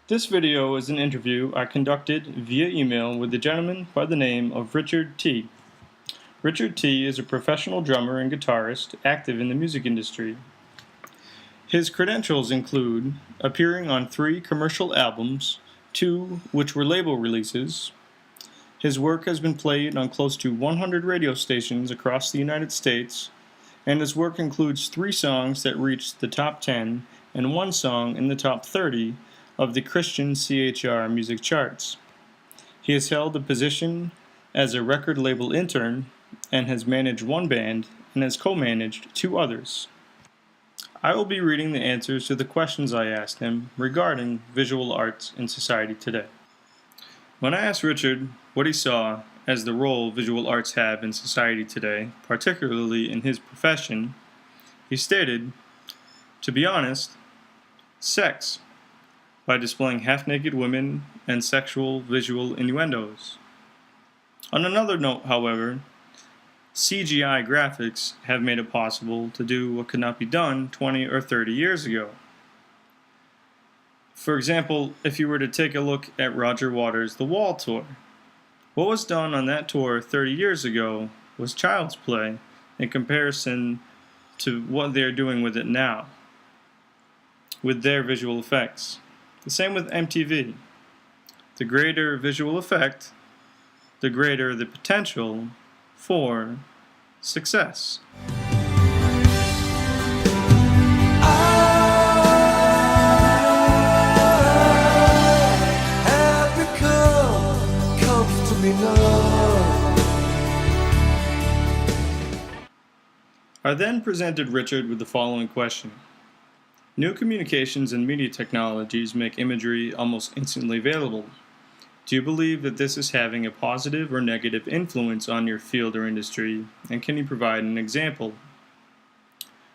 This video is an interview I conducted via email with a gentleman by the name of Richard T. Richard T. is a professional drummer and guitarist active in the music industry. His credentials include appearing on 3 commercial albums, 2 which were label releases. His work has been played on close to 100 radio stations across the United States, and his work includes 3 songs that reached the top 10 and 1 song in the top 30 of the Christian CHR music charts. He has held the position as a record label intern and has managed 1 band and has co-managed 2 others. I will be reading the answers to the questions I asked him regarding visual arts in society today. When I asked Richard what he saw as the role visual arts have in society today, particularly in his profession, he stated, "To be honest, sex, by displaying half-naked women and sexual visual innuendos." On another note, however, CGI graphics have made it possible to do what could not be done 20 or 30 years ago. For example, if you were to take a look at Roger Waters' The Wall tour, what was done on that tour 30 years ago was child's play in comparison to what they are doing with it now, with their visual effects. The same with MTV. The greater visual effect, the greater the potential for success. I then presented Richard with the following question. New communications and media technologies make imagery almost instantly available. Do you believe that this is having a positive or negative influence on your field or industry, and can you provide an example?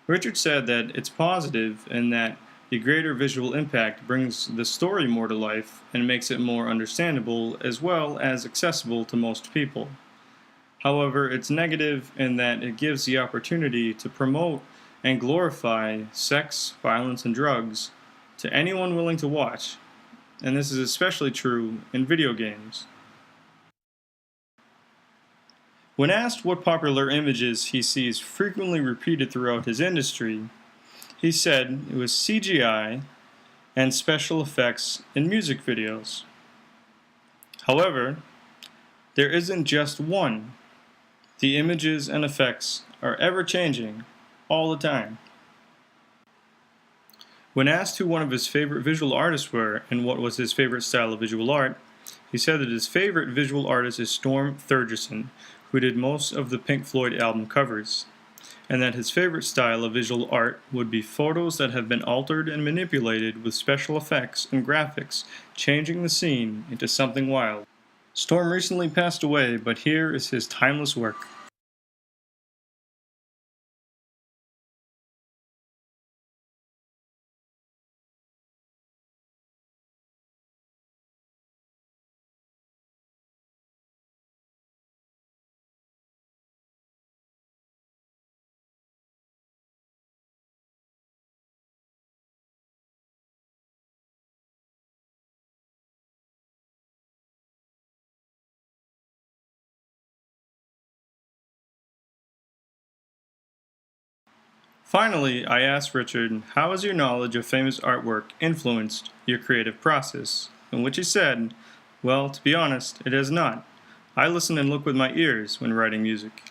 Richard said that it's positive and that the greater visual impact brings the story more to life and makes it more understandable as well as accessible to most people. However, it's negative in that it gives the opportunity to promote and glorify sex, violence, and drugs to anyone willing to watch, and this is especially true in video games. When asked what popular images he sees frequently repeated throughout his industry, he said it was CGI and special effects in music videos. However, there isn't just one. The images and effects are ever-changing all the time. When asked who one of his favorite visual artists were and what was his favorite style of visual art, he said that his favorite visual artist is Storm Thurgerson, who did most of the Pink Floyd album covers, and that his favorite style of visual art would be photos that have been altered and manipulated with special effects and graphics, changing the scene into something wild. Storm recently passed away, but here is his timeless work. Finally, I asked Richard, how has your knowledge of famous artwork influenced your creative process? In which he said, well, to be honest, it has not. I listen and look with my ears when writing music.